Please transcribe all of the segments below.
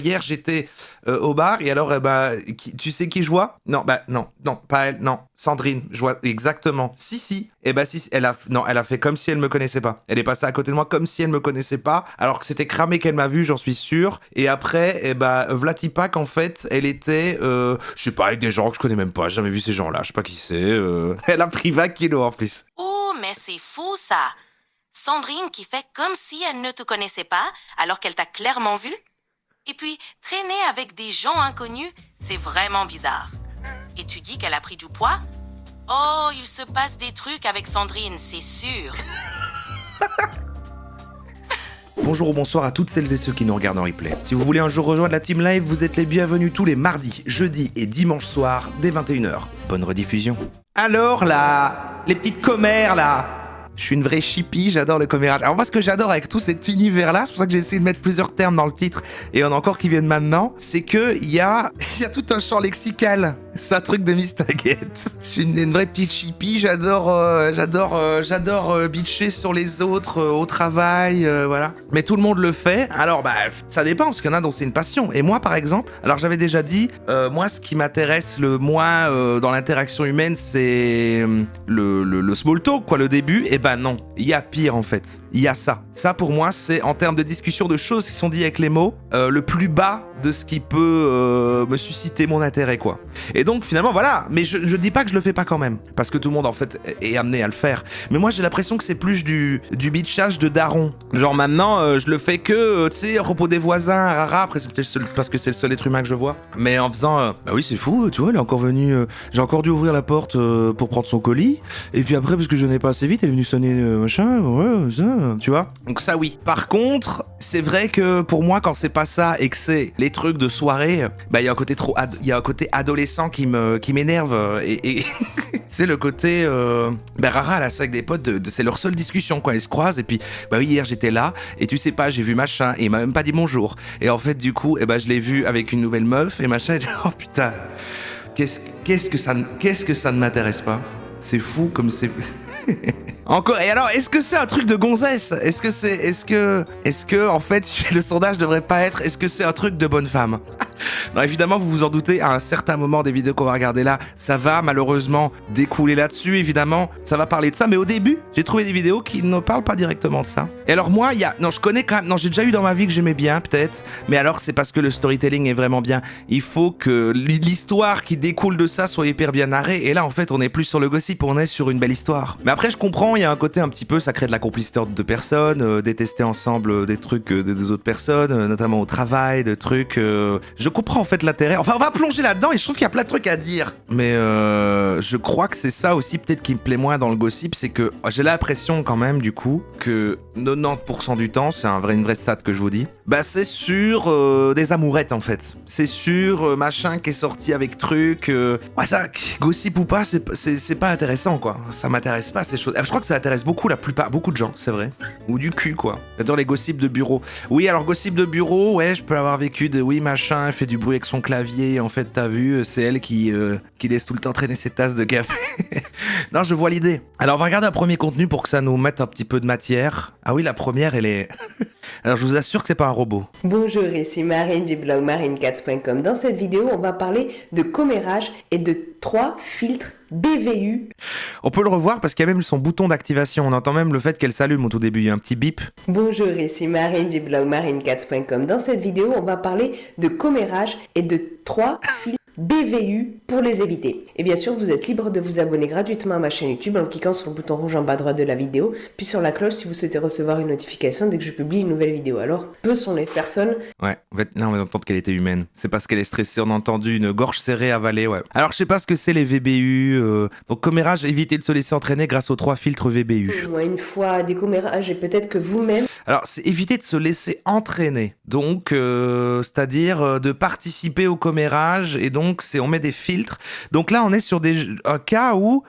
Hier, j'étais au bar et alors, tu sais qui je vois? Non, non, pas elle, non, Sandrine, je vois exactement. Si, si, elle a fait comme si elle me connaissait pas. Elle est passée à côté de moi comme si elle me connaissait pas, alors que c'était cramé qu'elle m'a vu, j'en suis sûr. Et après, Vlatipak, en fait, elle était, je sais pas, avec des gens que je connais même pas, j'ai jamais vu ces gens-là, je sais pas qui c'est. Elle a pris 20 kilos en plus. Oh, mais c'est fou ça! Sandrine qui fait comme si elle ne te connaissait pas alors qu'elle t'a clairement vu? Et puis, traîner avec des gens inconnus, c'est vraiment bizarre. Et tu dis qu'elle a pris du poids? Oh, il se passe des trucs avec Sandrine, c'est sûr. Bonjour ou bonsoir à toutes celles et ceux qui nous regardent en replay. Si vous voulez un jour rejoindre la Team Live, vous êtes les bienvenus tous les mardis, jeudis et dimanches soirs dès 21h. Bonne rediffusion. Alors là, les petites commères là, je suis une vraie chippie, j'adore le commérage. Alors moi ce que j'adore avec tout cet univers-là, c'est pour ça que j'ai essayé de mettre plusieurs termes dans le titre, et il y en a encore qui viennent maintenant, c'est que il y a tout un champ lexical. C'est un truc de Mistaguette. Je suis une vraie petite chippie, j'adore bitcher sur les autres au travail, voilà. Mais tout le monde le fait, alors ça dépend, parce qu'il y en a dont c'est une passion. Et moi par exemple, alors j'avais déjà dit, moi ce qui m'intéresse le moins dans l'interaction humaine, c'est le small talk, quoi, le début. Et non, il y a pire en fait. Il y a ça. Ça pour moi, c'est en termes de discussion de choses qui sont dites avec les mots, le plus bas de ce qui peut me susciter mon intérêt, quoi. Et donc finalement voilà, mais je dis pas que je le fais pas quand même, parce que tout le monde en fait est amené à le faire. Mais moi j'ai l'impression que c'est plus du bitchage de daron. Genre maintenant je le fais que, tu sais, à propos des voisins, rara, après c'est peut-être parce que c'est le seul être humain que je vois. Mais en faisant, bah oui c'est fou, tu vois, elle est encore venue, j'ai encore dû ouvrir la porte pour prendre son colis, et puis après parce que je n'ai pas assez vite, elle est venue sonner machin, ouais, ça, tu vois. Donc ça oui. Par contre, c'est vrai que pour moi quand c'est pas ça et que c'est les trucs de soirée, il y a un côté il y a un côté adolescent qui m'énerve et c'est le côté rara là, c'est avec des potes c'est leur seule discussion quoi, ils se croisent et puis oui hier j'étais là et tu sais pas j'ai vu machin et il m'a même pas dit bonjour et en fait du coup je l'ai vu avec une nouvelle meuf et machin et oh putain qu'est-ce que ça ne m'intéresse pas, c'est fou comme c'est encore. Et alors, est-ce que c'est un truc de gonzesse? Est-ce que, en fait, le sondage devrait pas être, est-ce que c'est un truc de bonne femme? Non, évidemment, vous vous en doutez, à un certain moment des vidéos qu'on va regarder là, ça va malheureusement découler là-dessus, évidemment, ça va parler de ça, mais au début, j'ai trouvé des vidéos qui ne parlent pas directement de ça. Et alors moi, je connais quand même, j'ai déjà eu dans ma vie que j'aimais bien, peut-être, mais alors c'est parce que le storytelling est vraiment bien. Il faut que l'histoire qui découle de ça soit hyper bien narrée, et là, en fait, on est plus sur le gossip, on est sur une belle histoire. Mais après, je comprends, il y a un côté un petit peu, ça crée de la complicité entre deux personnes, détester ensemble des trucs des autres personnes, notamment au travail, de trucs... Je comprends en fait l'intérêt. Enfin, on va plonger là-dedans et je trouve qu'il y a plein de trucs à dire. Mais je crois que c'est ça aussi peut-être qui me plaît moins dans le gossip, c'est que j'ai l'impression quand même du coup que 90% du temps, c'est une vraie stat que je vous dis, c'est sur des amourettes en fait. C'est sur machin qui est sorti avec truc. Ça, gossip ou pas, c'est pas intéressant quoi. Ça m'intéresse pas ces choses. Je crois que ça intéresse beaucoup de gens, c'est vrai. Ou du cul quoi. J'adore les gossips de bureau. Oui, alors gossip de bureau, ouais, je peux avoir vécu de oui machin, elle fait du bruit avec son clavier, en fait t'as vu, c'est elle qui laisse tout le temps traîner ses tasses de café. Non, je vois l'idée. Alors on va regarder un premier contenu pour que ça nous mette un petit peu de matière. Ah oui, la première elle est... Alors je vous assure que c'est pas un robot. Bonjour, ici Marine du blog marinecats.com. Dans cette vidéo, on va parler de commérage et de 3 filtres BVU. On peut le revoir parce qu'il y a même son bouton d'activation. On entend même le fait qu'elle s'allume au tout début. Il y a un petit bip. Bonjour, ici Marine du blog marinecats.com. Dans cette vidéo, on va parler de commérage et de 3 filtres BVU pour les éviter. Et bien sûr, vous êtes libre de vous abonner gratuitement à ma chaîne YouTube en cliquant sur le bouton rouge en bas à droite de la vidéo, puis sur la cloche si vous souhaitez recevoir une notification dès que je publie une nouvelle vidéo. Alors, peu sont les personnes... Ouais, en fait, là on va entendre qu'elle était humaine. C'est parce qu'elle est stressée, on a entendu une gorge serrée avalée, ouais. Alors je sais pas ce que c'est les VBU, donc commérage, éviter de se laisser entraîner grâce aux 3 filtres VBU. Une fois des commérages et peut-être que vous-même... Alors c'est éviter de se laisser entraîner, donc c'est-à-dire de participer au commérage et donc on met des filtres. Donc là, on est sur un cas où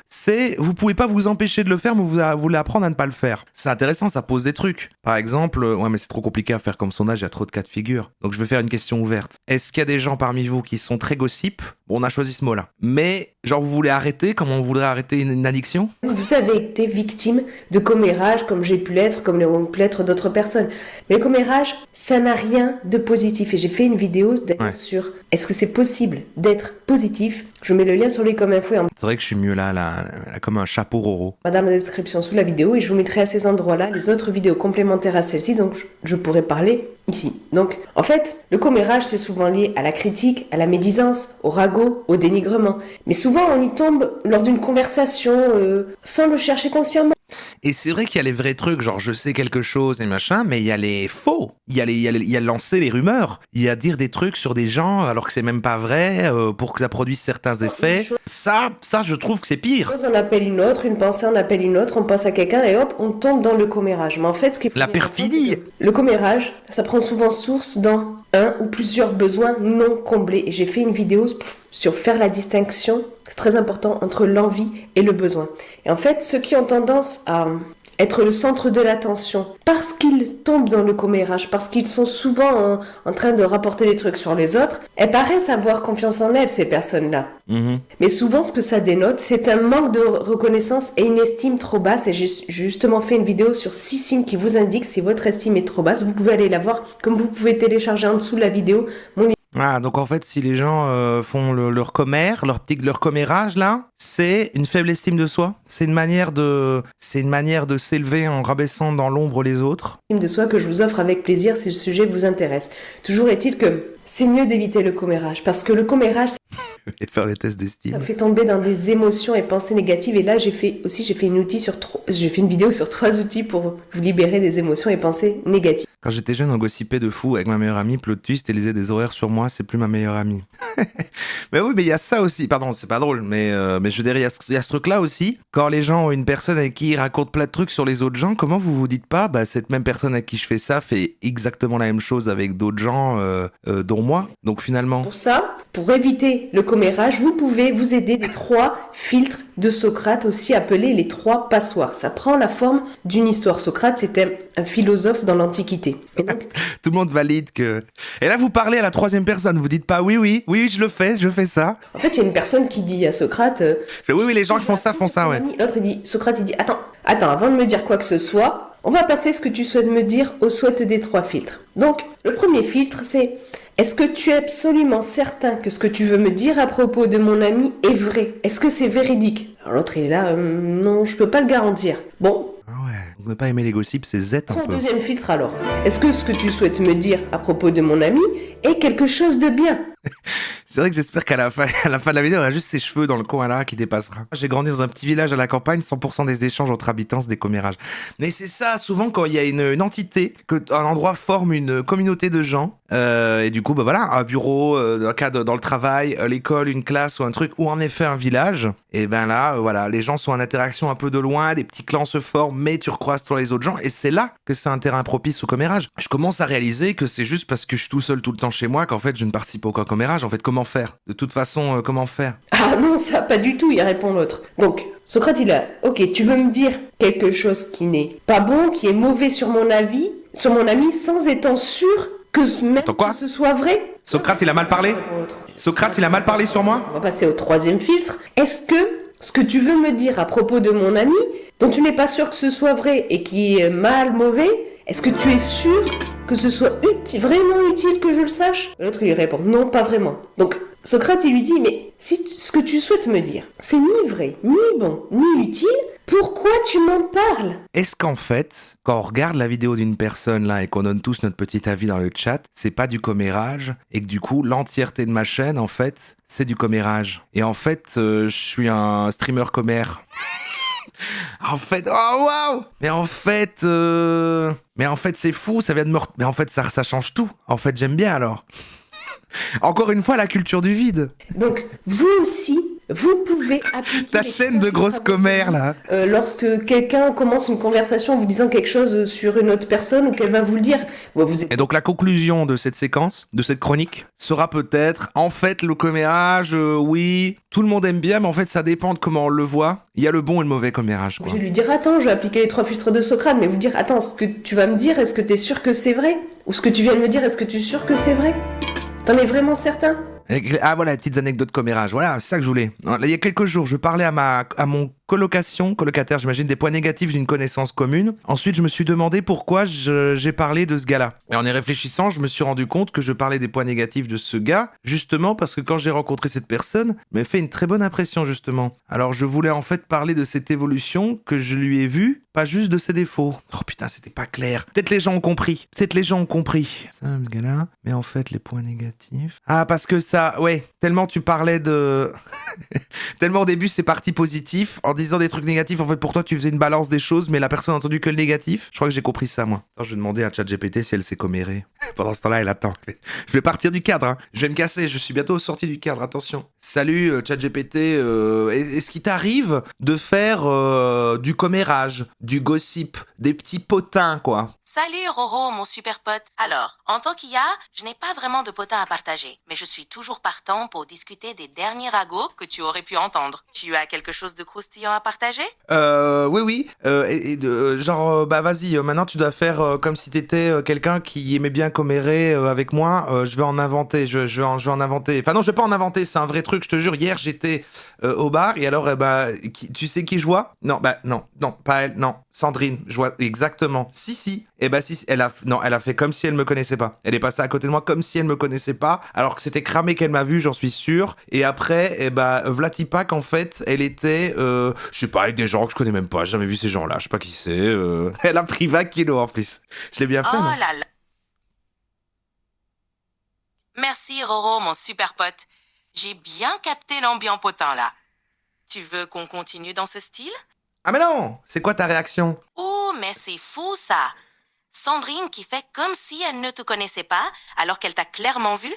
vous pouvez pas vous empêcher de le faire, mais vous voulez apprendre à ne pas le faire. C'est intéressant, ça pose des trucs. Par exemple, ouais, mais c'est trop compliqué à faire comme sondage, il y a trop de cas de figure. Donc je vais faire une question ouverte. Est-ce qu'il y a des gens parmi vous qui sont très gossip? On a choisi ce mot-là. Mais, genre, vous voulez arrêter comme on voudrait arrêter une addiction? Vous avez été victime de commérage comme j'ai pu l'être, comme l'ont pu l'être d'autres personnes. Mais le commérage, ça n'a rien de positif. Et j'ai fait une vidéo d'ailleurs sur est-ce que c'est possible d'être positif. Je mets le lien sur les comme info C'est vrai que je suis mieux là, comme un chapeau Roro. dans la description sous la vidéo et je vous mettrai à ces endroits-là les autres vidéos complémentaires à celle-ci, donc je pourrai parler ici. Donc, en fait, le commérage, c'est souvent lié à la critique, à la médisance, au ragot, au dénigrement. Mais souvent, on y tombe lors d'une conversation sans le chercher consciemment. Et c'est vrai qu'il y a les vrais trucs, genre je sais quelque chose et machin, mais il y a les faux. Il y a lancer les rumeurs. Il y a dire des trucs sur des gens alors que c'est même pas vrai pour que ça produise certains effets. Ça, je trouve que c'est pire. Une chose en appelle une autre, une pensée en appelle une autre, on pense à quelqu'un et hop, on tombe dans le commérage. Mais en fait, ce qui est La perfidie. Le commérage, ça prend souvent source dans un ou plusieurs besoins non comblés. Et j'ai fait une vidéo sur faire la distinction, c'est très important, entre l'envie et le besoin. Et en fait, ceux qui ont tendance à être le centre de l'attention, parce qu'ils tombent dans le commérage, parce qu'ils sont souvent en train de rapporter des trucs sur les autres, elles paraissent avoir confiance en elles, ces personnes-là. Mais souvent, ce que ça dénote, c'est un manque de reconnaissance et une estime trop basse. Et j'ai justement fait une vidéo sur 6 signes qui vous indiquent si votre estime est trop basse. Vous pouvez aller la voir, comme vous pouvez télécharger en dessous de la vidéo mon Ah, donc en fait, si les gens font leur commère, leur commérage, là, c'est une faible estime de soi. C'est une manière de s'élever en rabaissant dans l'ombre les autres. de soi que je vous offre avec plaisir si le sujet vous intéresse. Toujours est-il que c'est mieux d'éviter le commérage, parce que le commérage, Et faire les tests d'estime. ça fait tomber dans des émotions et pensées négatives. Et là, j'ai fait une vidéo sur 3 outils pour vous libérer des émotions et pensées négatives. Quand j'étais jeune, on gossipait de fou avec ma meilleure amie, plot twist, elle lisait des horaires sur moi, c'est plus ma meilleure amie. Mais oui, mais il y a ça aussi, pardon, c'est pas drôle, mais je veux dire, il y a ce truc-là aussi. Quand les gens ont une personne avec qui ils racontent plein de trucs sur les autres gens, comment vous vous dites pas, bah cette même personne avec qui je fais ça fait exactement la même chose avec d'autres gens, dont moi. Donc finalement... Pour ça, pour éviter le commérage, vous pouvez vous aider des 3 filtres de Socrate, aussi appelés les 3 passoires. Ça prend la forme d'une histoire. Socrate, c'était un philosophe dans l'Antiquité. Et donc, Tout le monde valide que... Et là, vous parlez à la 3e personne, vous dites pas oui, je le fais, je fais ça. en fait, il y a une personne qui dit à Socrate... Oui, les gens qui font ça, ouais. L'autre, Socrate, il dit, attends, avant de me dire quoi que ce soit, on va passer ce que tu souhaites me dire au souhait des 3 filtres. Donc, le premier filtre, c'est... Est-ce que tu es absolument certain que ce que tu veux me dire à propos de mon ami est vrai? Est-ce que c'est véridique? Alors l'autre, il est là, non, je peux pas le garantir. Bon. Ah ouais, vous ne pas aimer les gossips, c'est Z un Son peu. deuxième filtre alors. Est-ce que ce que tu souhaites me dire à propos de mon ami est quelque chose de bien? C'est vrai que j'espère qu'à la fin de la vidéo, il y aura juste ses cheveux dans le coin là qui dépassera. J'ai grandi dans un petit village à la campagne, 100% des échanges entre habitants, c'est des commérages. Mais c'est ça, souvent quand il y a une entité, qu'un endroit forme une communauté de gens, et du coup, bah voilà, un bureau, un cadre dans le travail, l'école, une classe ou un truc, ou en effet un village, et ben là, voilà, les gens sont en interaction un peu de loin, des petits clans se forment, mais tu recroises sur les autres gens, et c'est là que c'est un terrain propice au commérage. Je commence à réaliser que c'est juste parce que je suis tout seul tout le temps chez moi qu'en fait je ne participe aucun commérage. En fait, comment faire? De toute façon, comment faire? Ah non, ça pas du tout, il répond l'autre. Donc, Socrate, il a, ok, tu veux me dire quelque chose qui n'est pas bon, qui est mauvais sur mon ami, sans étant sûr que que ce soit vrai? Socrate, il a mal parlé? Socrate, il a mal parlé sur moi? On va passer au 3e filtre. Est-ce que ce que tu veux me dire à propos de mon ami, dont tu n'es pas sûr que ce soit vrai et qui est mauvais, est-ce que tu es sûr que ce soit vraiment utile que je le sache? L'autre lui répond, non, pas vraiment. Donc, Socrate, il lui dit, mais si ce que tu souhaites me dire, c'est ni vrai, ni bon, ni utile, pourquoi tu m'en parles? Est-ce qu'en fait, quand on regarde la vidéo d'une personne là et qu'on donne tous notre petit avis dans le chat, c'est pas du commérage et que du coup, l'entièreté de ma chaîne, en fait, c'est du commérage. Et en fait, je suis un streamer commère. En fait, oh waouh! Mais en fait, c'est fou, ça vient de me... Mais en fait, ça change tout. En fait, j'aime bien alors. Encore une fois, la culture du vide. Donc, vous aussi, vous pouvez appliquer... Ta chaîne de grosses commères, là. Lorsque quelqu'un commence une conversation en vous disant quelque chose sur une autre personne ou qu'elle va vous le dire... Et donc, la conclusion de cette séquence, de cette chronique, sera peut-être, en fait, le commérage, oui, tout le monde aime bien, mais en fait, ça dépend de comment on le voit. Il y a le bon et le mauvais commérage, quoi. Je vais lui dire, attends, je vais appliquer les 3 filtres de Socrate, mais vous dire, attends, ce que tu vas me dire, est-ce que t'es sûr que c'est vrai? Ou ce que tu viens de me dire, est-ce que tu es sûr que c'est vrai? T'en es vraiment certain? Ah voilà, les petites anecdotes commérage. Voilà, c'est ça que je voulais. Il y a quelques jours, je parlais à mon colocataire, j'imagine, des points négatifs d'une connaissance commune. Ensuite, je me suis demandé pourquoi j'ai parlé de ce gars-là. Et en y réfléchissant, je me suis rendu compte que je parlais des points négatifs de ce gars, justement parce que quand j'ai rencontré cette personne, m'a fait une très bonne impression, justement. Alors, je voulais en fait parler de cette évolution que je lui ai vue, pas juste de ses défauts. Oh putain, c'était pas clair. Peut-être les gens ont compris. Ça, ce gars-là. Mais en fait, les points négatifs... Ah, parce que ça... Ouais, tellement tu parlais de... tellement au début, c'est parti positif. En disant des trucs négatifs, en fait, pour toi, tu faisais une balance des choses, mais la personne a entendu que le négatif. Je crois que j'ai compris ça, moi. Attends, je vais demander à ChatGPT si elle s'est commérée. Pendant ce temps-là, elle attend. Je vais partir du cadre, hein. Je vais me casser. Je suis bientôt sorti du cadre. Attention. Salut, ChatGPT. Est-ce qu'il t'arrive de faire du commérage, du gossip, des petits potins, quoi? Salut Roro, mon super pote. Alors, en tant qu'IA, je n'ai pas vraiment de potins à partager, mais je suis toujours partant pour discuter des derniers ragots que tu aurais pu entendre. Tu as quelque chose de croustillant à partager? Oui. Bah vas-y, maintenant tu dois faire comme si t'étais quelqu'un qui aimait bien commérer avec moi. Je vais en inventer, je vais en inventer. Enfin non, je vais pas en inventer, c'est un vrai truc, je te jure. Hier, j'étais au bar et alors, tu sais qui je vois? Non, non, pas elle, non, Sandrine, je vois exactement. Si. Si, elle a fait comme si elle me connaissait pas. Elle est passée à côté de moi comme si elle me connaissait pas, alors que c'était cramé qu'elle m'a vu, j'en suis sûr. Et après, Vlatipak, en fait, elle était, je sais pas, avec des gens que je connais même pas, j'ai jamais vu ces gens-là, je sais pas qui c'est. Elle a pris 20 kilos en plus. Je l'ai bien fait, Oh non? là là. Merci Roro, mon super pote. J'ai bien capté l'ambiance potin là. Tu veux qu'on continue dans ce style? Ah mais non! C'est quoi ta réaction? Oh, mais c'est fou ça. Sandrine qui fait comme si elle ne te connaissait pas alors qu'elle t'a clairement vu.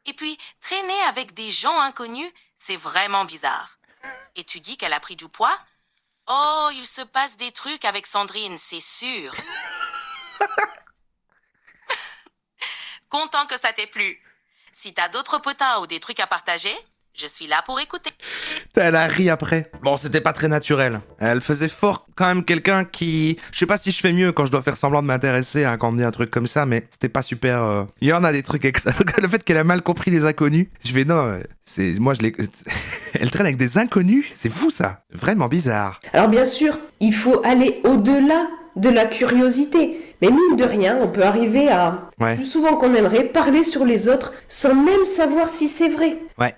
Et puis, traîner avec des gens inconnus, c'est vraiment bizarre. Et tu dis qu'elle a pris du poids? Oh, il se passe des trucs avec Sandrine, c'est sûr. Content que ça t'ait plu. Si t'as d'autres potins ou des trucs à partager, je suis là pour écouter. Elle a ri après. Bon, c'était pas très naturel. Elle faisait fort quand même quelqu'un qui... Je sais pas si je fais mieux quand je dois faire semblant de m'intéresser quand on me dit un truc comme ça, mais c'était pas super... Il y en a des trucs... Le fait qu'elle a mal compris les inconnus, je vais... Non, c'est... Moi, je l'ai... Elle traîne avec des inconnus? C'est fou, ça. Vraiment bizarre. Alors bien sûr, il faut aller au-delà de la curiosité. Mais mine de rien, on peut arriver à, plus souvent qu'on aimerait, parler sur les autres sans même savoir si c'est vrai. Ouais.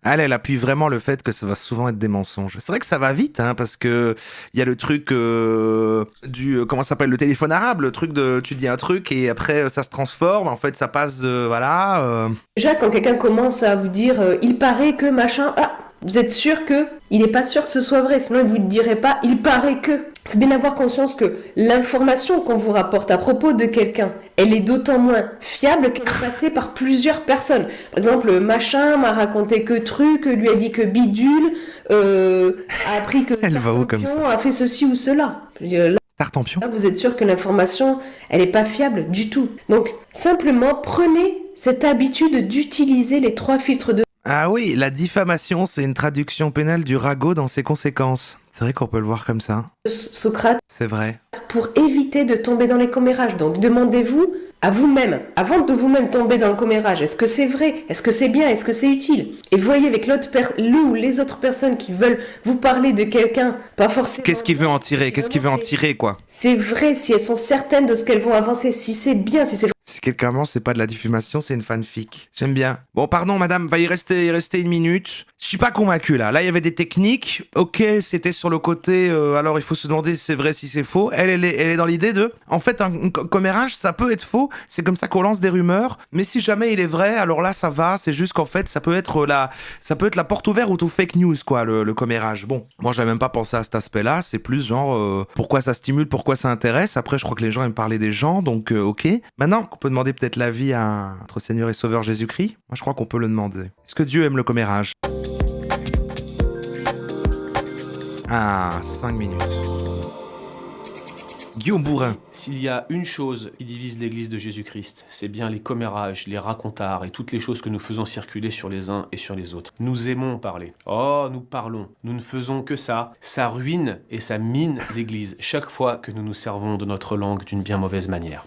Elle appuie vraiment le fait que ça va souvent être des mensonges. C'est vrai que ça va vite, hein, parce que il y a le truc du... comment ça s'appelle? Le téléphone arabe, le truc de... Tu dis un truc et après ça se transforme, en fait ça passe voilà... Déjà, quand quelqu'un commence à vous dire « il paraît que machin », vous êtes sûr que il n'est pas sûr que ce soit vrai, sinon il ne vous dirait pas « il paraît que ». Il faut bien avoir conscience que l'information qu'on vous rapporte à propos de quelqu'un, elle est d'autant moins fiable qu'elle est passée par plusieurs personnes. Par exemple, machin m'a raconté que truc, lui a dit que bidule, a appris que Elle va où comme ça? a fait ceci ou cela. Tartampion. Là, vous êtes sûr que l'information, elle n'est pas fiable du tout. Donc, simplement, prenez cette habitude d'utiliser les 3 filtres de... Ah oui, la diffamation, c'est une traduction pénale du ragot dans ses conséquences. C'est vrai qu'on peut le voir comme ça. Socrate. C'est vrai. Pour éviter de tomber dans les commérages. Donc, demandez-vous à vous-même, avant de vous-même tomber dans le commérage, est-ce que c'est vrai? Est-ce que c'est bien? Est-ce que c'est utile? Et voyez avec le ou les autres personnes qui veulent vous parler de quelqu'un, pas forcément... Qu'est-ce qu'il veut en tirer? Qu'est-ce qu'il veut en tirer, quoi? C'est vrai, si elles sont certaines de ce qu'elles vont avancer, si c'est bien, si c'est... Si quelqu'un ment, c'est pas de la diffamation, c'est une fanfic. J'aime bien. Bon, pardon, madame, va y rester 1 minute. Je suis pas convaincu, là. Là, il y avait des techniques. Ok, c'était sur le côté... alors, il faut se demander si c'est vrai, si c'est faux. Elle est dans l'idée de... En fait, un commérage, ça peut être faux. C'est comme ça qu'on lance des rumeurs. Mais si jamais il est vrai, alors là, ça va. C'est juste qu'en fait, ça peut être la porte ouverte aux fake news, quoi, le commérage. Bon, moi, j'avais même pas pensé à cet aspect-là. C'est plus genre... pourquoi ça stimule, pourquoi ça intéresse. Après, je crois que les gens aiment parler des gens, donc ok. Maintenant... On peut demander peut-être l'avis à notre Seigneur et Sauveur Jésus-Christ. Moi, je crois qu'on peut le demander. Est-ce que Dieu aime le commérage? Ah, 5 minutes. Guillaume Bourrin. S'il y a une chose qui divise l'Église de Jésus-Christ, c'est bien les commérages, les racontards et toutes les choses que nous faisons circuler sur les uns et sur les autres. Nous aimons parler. Oh, nous parlons. Nous ne faisons que ça. Ça ruine et ça mine l'Église chaque fois que nous nous servons de notre langue d'une bien mauvaise manière.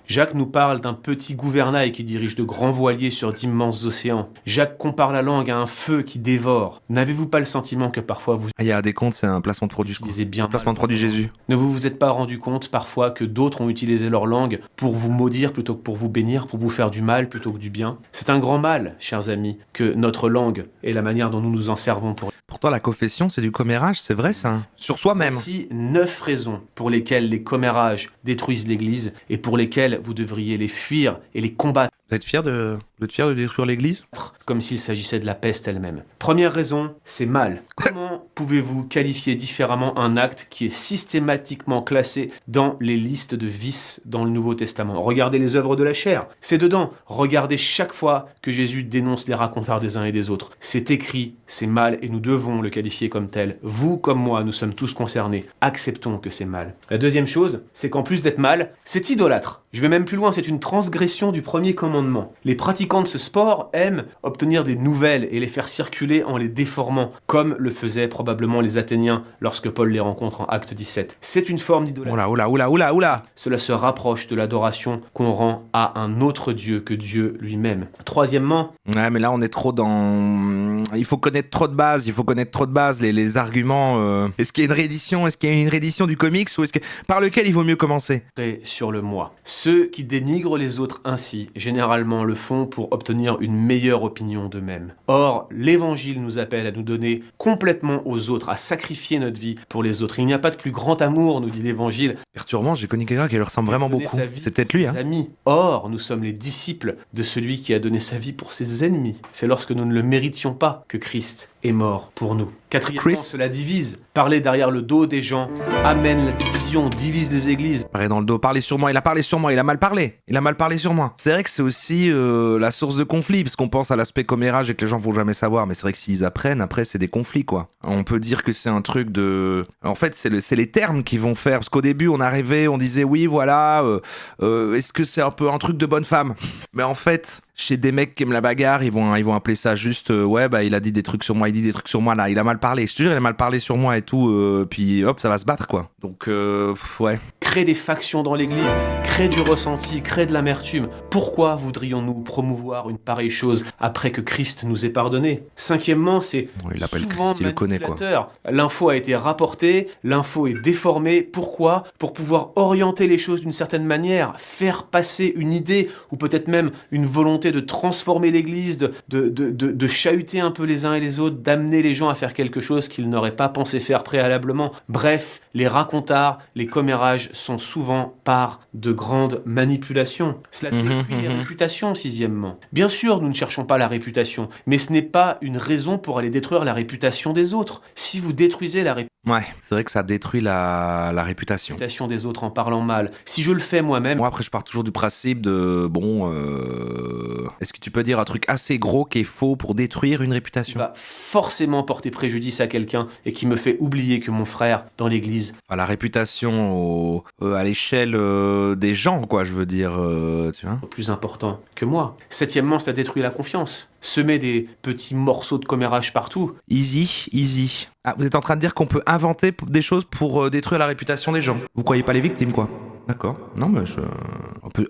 Jacques nous parle d'un petit gouvernail qui dirige de grands voiliers sur d'immenses océans. Jacques compare la langue à un feu qui dévore. N'avez-vous pas le sentiment que parfois vous Il y a des comptes, c'est un placement de produit, je crois. utilisez bien Un placement mal de produit votre Jésus. langue? Ne vous êtes pas rendu compte parfois que d'autres ont utilisé leur langue pour vous maudire plutôt que pour vous bénir, pour vous faire du mal plutôt que du bien? C'est un grand mal, chers amis, que notre langue et la manière dont nous nous en servons pour... Pourtant, la confession, c'est du commérage, c'est vrai ça. Sur soi-même. Voici 9 raisons pour lesquelles les commérages détruisent l'Église et pour lesquelles vous devriez les fuir et les combattre Vous êtes fier de détruire l'église? comme s'il s'agissait de la peste elle-même. Première raison, c'est mal. Comment pouvez-vous qualifier différemment un acte qui est systématiquement classé dans les listes de vices dans le Nouveau Testament? Regardez les œuvres de la chair, c'est dedans. Regardez chaque fois que Jésus dénonce les racontars des uns et des autres. C'est écrit, c'est mal et nous devons le qualifier comme tel. Vous comme moi, nous sommes tous concernés. Acceptons que c'est mal. La deuxième chose, c'est qu'en plus d'être mal, c'est idolâtre. Je vais même plus loin, c'est une transgression du premier commandement. Les pratiquants de ce sport aiment obtenir des nouvelles et les faire circuler en les déformant, comme le faisaient probablement les Athéniens lorsque Paul les rencontre en Acte 17. C'est une forme d'idolâtrie. Oula. Cela se rapproche de l'adoration qu'on rend à un autre Dieu que Dieu lui-même. Troisièmement, Ouais, mais là, on est trop dans... Il faut connaître trop de bases, les arguments. Est-ce qu'il y a une réédition? Est-ce qu'il y a une réédition du comics? Ou est-ce que... Par lequel il vaut mieux commencer? c'est sur le moi. Ceux qui dénigrent les autres ainsi, généralement le font pour obtenir une meilleure opinion d'eux-mêmes. Or, l'Évangile nous appelle à nous donner complètement aux autres, à sacrifier notre vie pour les autres. Il n'y a pas de plus grand amour, nous dit l'Évangile, Perturbant, j'ai connu quelqu'un qui lui ressemble vraiment donner beaucoup. sa vie C'est peut-être pour lui, ses hein. amis. Or, nous sommes les disciples de celui qui a donné sa vie pour ses ennemis. C'est lorsque nous ne le méritions pas que Christ est mort pour nous. Quatrièmement, Chris. cela divise. Parler derrière le dos des gens amène la division, divise les églises. Parler dans le dos, parler sur moi, il a parlé sur moi, il a mal parlé sur moi. C'est vrai que c'est aussi la source de conflit, parce qu'on pense à l'aspect commérage et que les gens vont jamais savoir, mais c'est vrai que s'ils apprennent, après c'est des conflits quoi. On peut dire que c'est un truc de... En fait c'est les termes qui vont faire, parce qu'au début on arrivait, on disait oui voilà, est-ce que c'est un peu un truc de bonne femme? Mais en fait... Chez des mecs qui aiment la bagarre, ils vont appeler ça juste ouais bah il a dit des trucs sur moi, là, il a mal parlé. Je te jure, il a mal parlé sur moi et tout, puis hop, ça va se battre quoi. Donc ouais. Crée des factions dans l'église, crée du ressenti, crée de l'amertume. Pourquoi voudrions-nous promouvoir une pareille chose après que Christ nous ait pardonné? Cinquièmement, c'est Ouais, il l'appelle souvent Christ, il le connaît, quoi. manipulateur. L'info a été rapportée, l'info est déformée. Pourquoi? Pour pouvoir orienter les choses d'une certaine manière, faire passer une idée ou peut-être même une volonté de transformer l'église, de chahuter un peu les uns et les autres, d'amener les gens à faire quelque chose qu'ils n'auraient pas pensé faire préalablement. Bref, les racontars, les commérages sont souvent par de grandes manipulations. Cela détruit les réputations, sixièmement. Bien sûr, nous ne cherchons pas la réputation, mais ce n'est pas une raison pour aller détruire la réputation des autres. Si vous détruisez la Ouais, c'est vrai que ça détruit la réputation. réputation des autres en parlant mal, si je le fais moi-même, Moi après je pars toujours du principe de bon est-ce que tu peux dire un truc assez gros qui est faux pour détruire une qui réputation? va forcément porter préjudice à quelqu'un et qui me fait oublier que mon frère, dans l'église, Enfin, la réputation à l'échelle des gens quoi, je veux dire tu vois. est plus important que moi. Septièmement, ça détruit la confiance. Semer des petits morceaux de commérage partout. Easy. Ah, vous êtes en train de dire qu'on peut inventer des choses pour détruire la réputation des gens. Vous croyez pas les victimes quoi? D'accord. Non mais je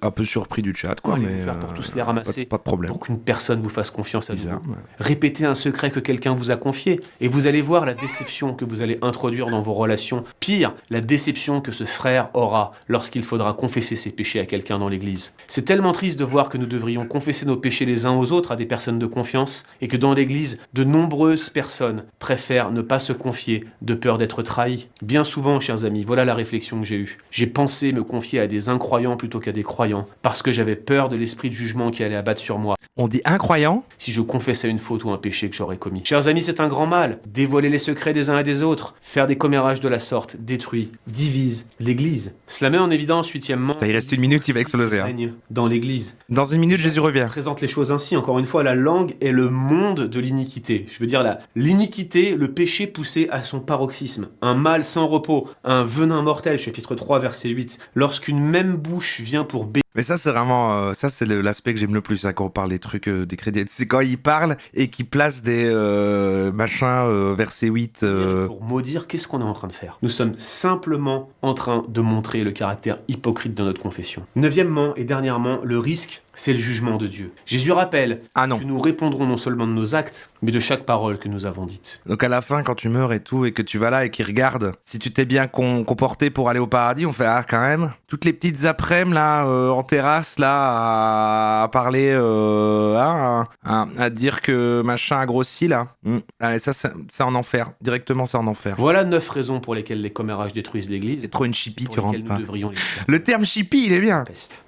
un peu surpris du chat quoi, Comment mais allez-vous faire pour tous les ramasser pas de problème. pour qu'une personne vous fasse confiance à nouveau? Bizarre, ouais. Répétez un secret que quelqu'un vous a confié et vous allez voir la déception que vous allez introduire dans vos relations. Pire, la déception que ce frère aura lorsqu'il faudra confesser ses péchés à quelqu'un dans l'église. C'est tellement triste de voir que nous devrions confesser nos péchés les uns aux autres à des personnes de confiance et que dans l'église, de nombreuses personnes préfèrent ne pas se confier de peur d'être trahies. Bien souvent, chers amis, voilà la réflexion que j'ai eue. J'ai pensé me confier à des incroyants plutôt qu'à des croyants parce que j'avais peur de l'esprit de jugement qui allait abattre sur moi On dit incroyant? si je confessais une faute ou un péché que j'aurais commis. Chers amis, c'est un grand mal. Dévoiler les secrets des uns et des autres, faire des commérages de la sorte, détruit, divise l'église. Cela met en évidence, huitièmement, Ça, il reste une minute, il va exploser. Hein. règne dans l'église. Dans une minute, Jésus revient. Présente les choses ainsi. Encore une fois, la langue est le monde de l'iniquité. Je veux dire, l'iniquité, le péché poussé à son paroxysme. Un mal sans repos, un venin mortel, chapitre 3, verset 8. Lorsqu'une même bouche vient pour Mais ça, c'est vraiment... ça, c'est l'aspect que j'aime le plus, hein, quand on parle des trucs, des crédits. C'est quand ils parlent et qu'ils placent des machins, verset 8... Pour maudire, qu'est-ce qu'on est en train de faire? Nous sommes simplement en train de montrer le caractère hypocrite de notre confession. Neuvièmement et dernièrement, le risque, c'est le jugement de Dieu. Jésus rappelle que nous répondrons non seulement de nos actes, mais de chaque parole que nous avons dite. Donc à la fin, quand tu meurs et tout, et que tu vas là et qu'ils regardent, si tu t'es bien comporté pour aller au paradis, on fait « Ah, quand même !» Toutes les petites après-midi, là, en terrasse, là, à parler, à dire que machin a grossi, là. Allez, ça, c'est en enfer. Directement, c'est en enfer. Voilà 9 raisons pour lesquelles les commérages détruisent l'église. C'est trop une chipie, tu rentres pas. Le terme chipie, il est bien.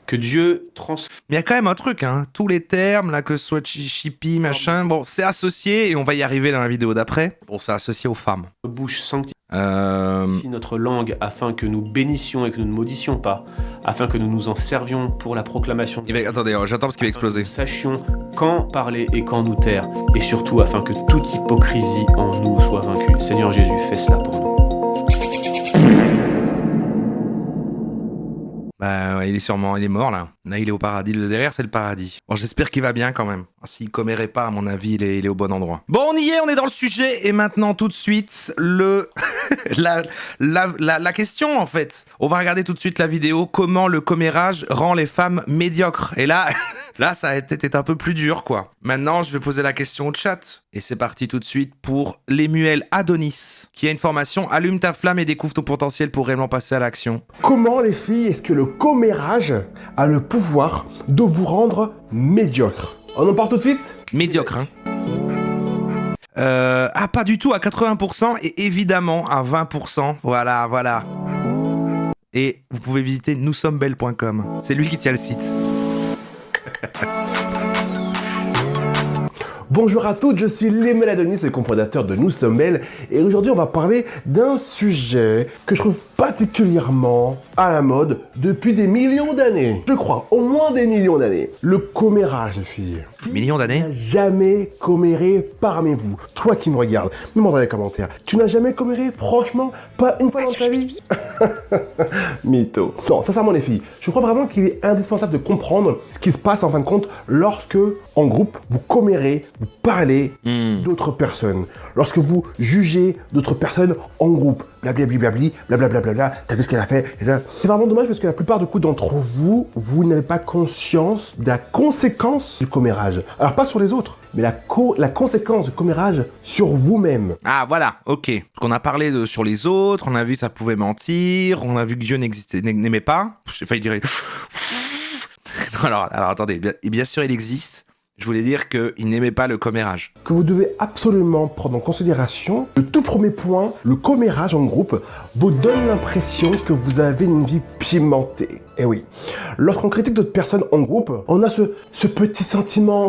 Que Dieu transforme. Mais il y a quand même un truc, hein. Tous les termes, là, que ce soit chipie, machin, bon, c'est associé, et on va y arriver dans la vidéo d'après. Bon, c'est associé aux femmes. Bouche sanctifie notre langue afin que nous bénissions et que nous ne maudissions pas, afin que nous nous en servions pour la proclamation. Attendez, j'attends parce qu'il va exploser. Nous sachions quand parler et quand nous taire, et surtout afin que toute hypocrisie en nous soit vaincue. Seigneur Jésus, fais cela pour nous. Bah ouais, il est mort là. Là il est au paradis, le derrière c'est le paradis. Bon, j'espère qu'il va bien quand même. S'il commérait pas, à mon avis, il est au bon endroit. Bon, on y est, on est dans le sujet, et maintenant tout de suite, la question en fait. On va regarder tout de suite la vidéo, comment le commérage rend les femmes médiocres. Et là, là ça a été un peu plus dur quoi. Maintenant, je vais poser la question au chat. Et c'est parti tout de suite pour Lemuel Adonis, qui a une formation « Allume ta flamme et découvre ton potentiel pour réellement passer à l'action ». Comment les filles, est-ce que le commérage a le pouvoir de vous rendre médiocre? On en part tout de suite? Médiocre, hein. Pas du tout, à 80%, et évidemment à 20%. Voilà. Et vous pouvez visiter noussommesbelles.com. C'est lui qui tient le site. Bonjour à toutes, je suis Lemuel Adonis, le cofondateur de Nous Sommes Belles, et aujourd'hui on va parler d'un sujet que je trouve particulièrement à la mode depuis des millions d'années. Je crois, au moins des millions d'années. Le commérage, les filles. Millions d'années? Tu n'as jamais comméré parmi vous. Toi qui me regardes, mets-moi dans les commentaires. Tu n'as jamais comméré, franchement, pas une fois dans ta vie? Mytho. Non, sincèrement les filles, je crois vraiment qu'il est indispensable de comprendre ce qui se passe en fin de compte lorsque, en groupe, vous commérez, vous parlez d'autres personnes. Lorsque vous jugez d'autres personnes en groupe. Blablabli, blablabla, t'as vu ce qu'elle a fait? C'est vraiment dommage parce que la plupart d'entre vous, vous n'avez pas conscience de la conséquence du commérage. Alors pas sur les autres, mais la conséquence du commérage sur vous-même. Ah voilà, ok. Parce qu'on a parlé sur les autres, on a vu que ça pouvait mentir, on a vu que Dieu n'aimait pas. J'ai failli dire... alors attendez, bien sûr il existe. Je voulais dire qu'il n'aimait pas le commérage. Que vous devez absolument prendre en considération. Le tout premier point, le commérage en groupe vous donne l'impression que vous avez une vie pimentée. Et oui, lorsqu'on critique d'autres personnes en groupe, on a ce petit sentiment,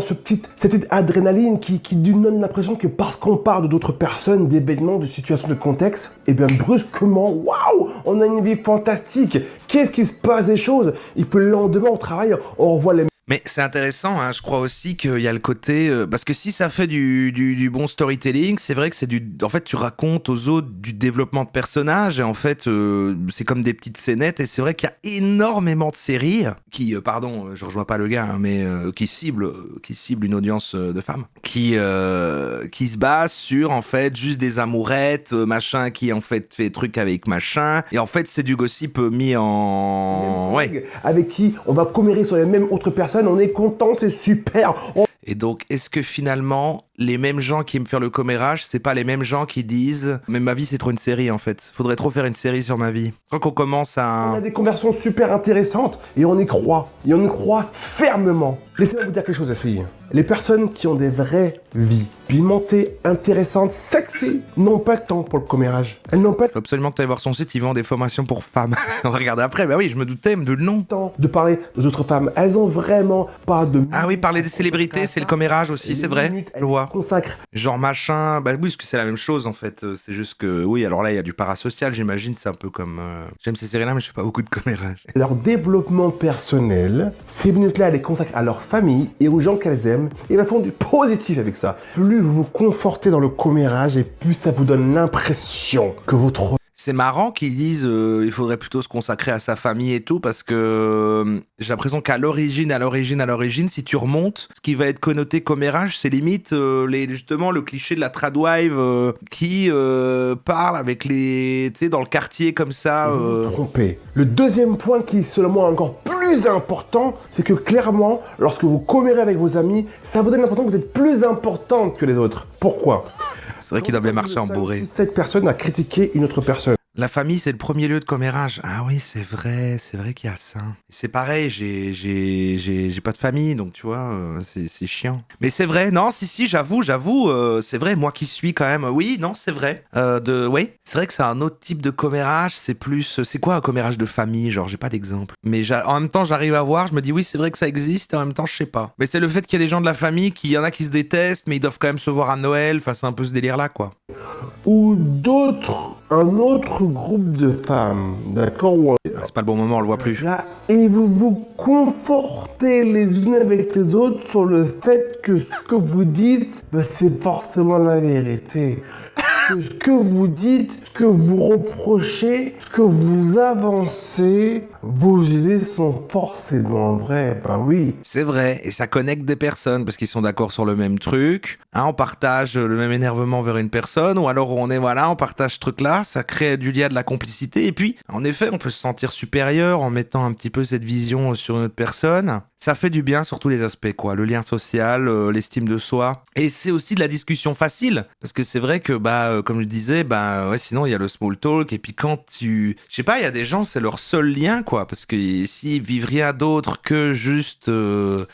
cette adrénaline qui nous donne l'impression que parce qu'on parle d'autres personnes, d'événements, de situations, de contexte, et bien brusquement, waouh, on a une vie fantastique. Qu'est-ce qui se passe des choses? Et puis le lendemain au travail, on revoit les... Mais c'est intéressant, hein, je crois aussi qu'il y a le côté... parce que si ça fait du bon storytelling, c'est vrai que c'est en fait, tu racontes aux autres du développement de personnages, et en fait, c'est comme des petites scénettes, et c'est vrai qu'il y a énormément de séries qui, je rejoins pas le gars, hein, mais qui ciblent une audience de femmes, qui se basent sur, en fait, juste des amourettes, machin, qui, en fait, fait truc avec machin, et en fait, c'est du gossip mis en... Ouais. Avec qui on va commérer sur les mêmes autres personnes, on est content, c'est super. Et donc, est-ce que finalement, les mêmes gens qui aiment faire le commérage, c'est pas les mêmes gens qui disent « Mais ma vie, c'est trop une série, en fait. Faudrait trop faire une série sur ma vie. » Quand on commence à... On a des conversions super intéressantes, et on y croit. Et on y croit fermement. Laissez-moi vous dire quelque chose, les filles. Les personnes qui ont des vraies vies pimentées, intéressantes, sexy, n'ont pas le temps pour le commérage. Elles n'ont pas Faut absolument que tu ailles voir son site, ils vendent des formations pour femmes. On va regarder après. Bah oui, je me doutais de le nom. le temps de parler aux autres femmes. Elles ont vraiment pas de... Ah oui, parler des célébrités, c'est le commérage aussi, c'est vrai. Je vois. Consacre. Genre machin, bah oui, parce que c'est la même chose en fait. C'est juste que, oui, alors là, il y a du parasocial, j'imagine, c'est un peu comme... J'aime ces séries-là, mais je fais pas beaucoup de commérage. Leur développement personnel, ces minutes-là, elles les consacrent à leur famille et aux gens qu'elles aiment, et elles font du positif avec ça. Plus vous vous confortez dans le commérage, et plus ça vous donne l'impression que votre... C'est marrant qu'ils disent il faudrait plutôt se consacrer à sa famille et tout, parce que j'ai l'impression qu'à l'origine, si tu remontes, ce qui va être connoté commérage, c'est limite justement le cliché de la tradwife qui parle avec les... Tu sais, dans le quartier comme ça. Vous vous trompez. Le deuxième point qui est selon moi encore plus important, c'est que clairement, lorsque vous commérez avec vos amis, ça vous donne l'impression que vous êtes plus importante que les autres. Pourquoi? C'est vrai qu'il doit bien marcher en bourré. Cette personne a critiqué une autre personne. La famille, c'est le premier lieu de commérage. Ah oui, c'est vrai qu'il y a ça. C'est pareil, j'ai pas de famille, donc tu vois, c'est chiant. Mais c'est vrai, non, si, j'avoue, c'est vrai, moi qui suis quand même, oui, non, c'est vrai. Oui, c'est vrai que c'est un autre type de commérage, c'est plus, c'est quoi un commérage de famille, genre, j'ai pas d'exemple. Mais en même temps, j'arrive à voir, je me dis oui, c'est vrai que ça existe, et en même temps, je sais pas. Mais c'est le fait qu'il y a des gens de la famille, qu'il y en a qui se détestent, mais ils doivent quand même se voir à Noël, enfin, c'est un peu ce délire-là, quoi. Ou d'autres, un autre groupe de femmes, d'accord, C'est pas le bon moment, on le voit plus. là, et vous vous confortez les unes avec les autres sur le fait que ce que vous dites, c'est forcément la vérité. Que ce que vous dites, ce que vous reprochez, ce que vous avancez, vos idées sont forcément vraies, bah oui. C'est vrai, et ça connecte des personnes parce qu'ils sont d'accord sur le même truc. Hein, on partage le même énervement vers une personne, ou alors on partage ce truc-là, ça crée du lien, de la complicité. Et puis, en effet, on peut se sentir supérieur en mettant un petit peu cette vision sur une autre personne. Ça fait du bien sur tous les aspects, quoi. Le lien social, l'estime de soi. Et c'est aussi de la discussion facile. Parce que c'est vrai que, comme je le disais, ouais, sinon il y a le small talk. Et puis quand je sais pas, il y a des gens, c'est leur seul lien, quoi. Parce que s'ils vivent rien d'autre que juste... voilà,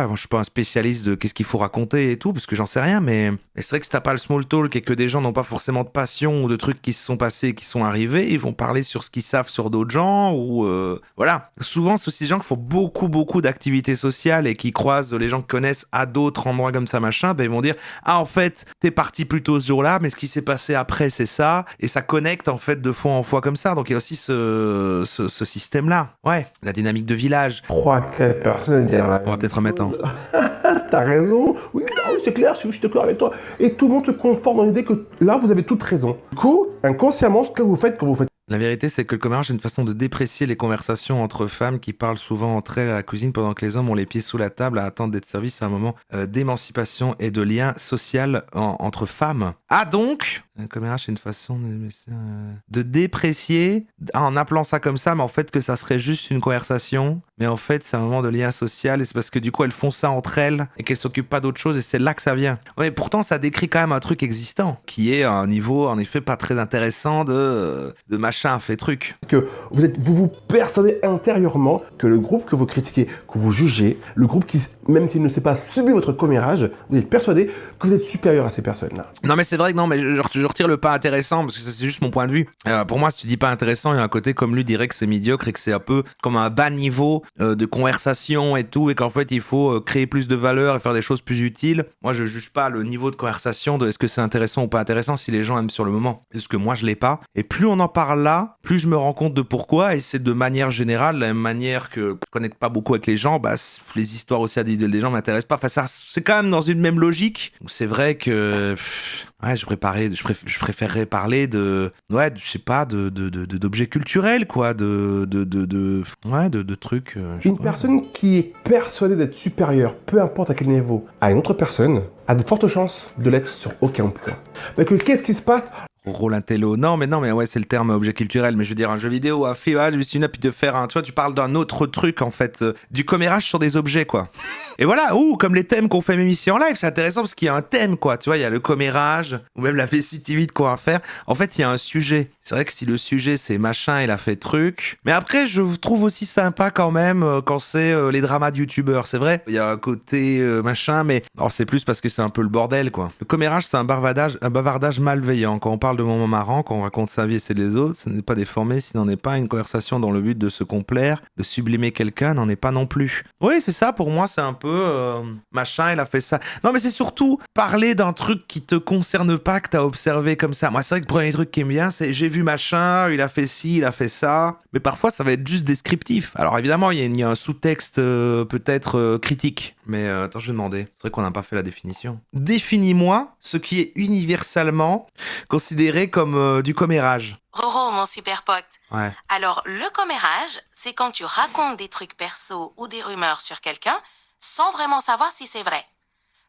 moi je suis pas un spécialiste de qu'est-ce qu'il faut raconter et tout, parce que j'en sais rien. Mais c'est vrai que si t'as pas le small talk et que des gens n'ont pas forcément de passion ou de trucs qui se sont passés, qui sont arrivés, ils vont parler sur ce qu'ils savent sur d'autres gens. Ou voilà. Souvent, c'est aussi des gens qui font beaucoup d'activités sociales et qui croisent les gens qu'ils connaissent à d'autres endroits comme ça, machin, ils vont dire « Ah, en fait, t'es parti plus tôt ce jour-là, mais ce qui s'est passé après, c'est ça. » Et ça connecte, en fait, de fois en fois comme ça. Donc, il y a aussi ce système-là. Ouais, la dynamique de village. 3-4 personnes derrière. On va peut-être remettre en... T'as raison. Oui, c'est clair, je suis d'accord avec toi. Et tout le monde se conforme dans l'idée que là, vous avez toute raison. Du coup, inconsciemment, ce que vous faites, La vérité, c'est que le commérage est une façon de déprécier les conversations entre femmes qui parlent souvent entre elles à la cuisine pendant que les hommes ont les pieds sous la table à attendre d'être servis. C'est un moment d'émancipation et de lien social entre femmes. Ah donc, le commérage, c'est une façon de déprécier en appelant ça comme ça, mais en fait que ça serait juste une conversation. Mais en fait, c'est un moment de lien social et c'est parce que du coup, elles font ça entre elles et qu'elles s'occupent pas d'autre chose et c'est là que ça vient. Ouais, pourtant, ça décrit quand même un truc existant qui est à un niveau, en effet, pas très intéressant de machin fait truc. Que vous vous persuadez intérieurement que le groupe que vous critiquez, que vous jugez, le groupe qui, même s'il ne sait pas subir votre commérage, vous êtes persuadé que vous êtes supérieur à ces personnes-là. Non mais c'est vrai que non, mais je retire le pas intéressant parce que ça, c'est juste mon point de vue. Pour moi, si tu dis pas intéressant, il y a un côté comme lui dirait que c'est médiocre et que c'est un peu comme un bas niveau de conversation et tout, et qu'en fait il faut créer plus de valeur et faire des choses plus utiles. Moi, je juge pas le niveau de conversation de est-ce que c'est intéressant ou pas intéressant si les gens aiment sur le moment. Parce que moi, je l'ai pas. Et plus on en parle là, plus je me rends compte de pourquoi, et c'est de manière générale, la même manière que je connecte pas beaucoup avec les gens, les histoires aussi individuelles des gens m'intéressent pas. Enfin, ça, c'est quand même dans une même logique. C'est vrai que... Ouais, je préférerais parler je sais pas, d'objets culturels, quoi, de trucs. Une personne qui est persuadée d'être supérieure, peu importe à quel niveau, à une autre personne, a de fortes chances de l'être sur aucun point. Parce que qu'est-ce qui se passe? Rôle intello. Non, mais ouais, c'est le terme objet culturel. Mais je veux dire, un jeu vidéo, un film, je me suis dit, puis de faire tu vois, tu parles d'un autre truc, en fait, du commérage sur des objets, quoi. Et voilà, comme les thèmes qu'on fait même ici en live, c'est intéressant parce qu'il y a un thème, quoi. Tu vois, il y a le commérage, ou même la vessie qu'on va faire. En fait, il y a un sujet. C'est vrai que si le sujet, c'est machin, il a fait truc. Mais après, je trouve aussi sympa quand même quand c'est les dramas de youtubeurs. C'est vrai, il y a un côté machin, mais c'est plus parce que c'est un peu le bordel, quoi. Le commérage, c'est un bavardage malveillant. Quand on parle de moments marrants, quand on raconte sa vie et celle des autres, ce n'est pas déformé, s'il n'en est pas une conversation dans le but de se complaire, de sublimer quelqu'un, n'en est pas non plus. Oui, c'est ça, pour moi, c'est un peu machin, il a fait ça. Non, mais c'est surtout parler d'un truc qui te concerne pas, que t'as observé comme ça. Moi, c'est vrai que le premier truc qui me vient, c'est j'ai vu machin, il a fait ci, il a fait ça. mais parfois ça va être juste descriptif. Alors évidemment, il y a un sous-texte peut-être critique, mais attends, je vais demander. C'est vrai qu'on n'a pas fait la définition. Définis-moi ce qui est universellement considéré comme du commérage. Roro, mon super pote. Ouais. Alors, le commérage, c'est quand tu racontes des trucs perso ou des rumeurs sur quelqu'un sans vraiment savoir si c'est vrai.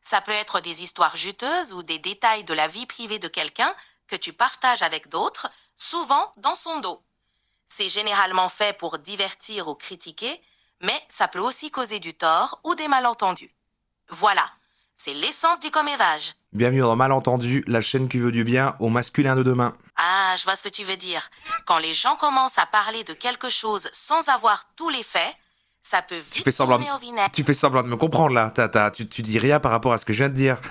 Ça peut être des histoires juteuses ou des détails de la vie privée de quelqu'un que tu partages avec d'autres, souvent dans son dos. C'est généralement fait pour divertir ou critiquer, mais ça peut aussi causer du tort ou des malentendus. Voilà, c'est l'essence du commérage. Bienvenue dans Malentendu, la chaîne qui veut du bien au masculin de demain. Ah, je vois ce que tu veux dire. Quand les gens commencent à parler de quelque chose sans avoir tous les faits, ça peut Tu vite fais semblant tourner au vinaigre. Tu fais semblant de me comprendre là. Tu dis rien par rapport à ce que je viens de dire.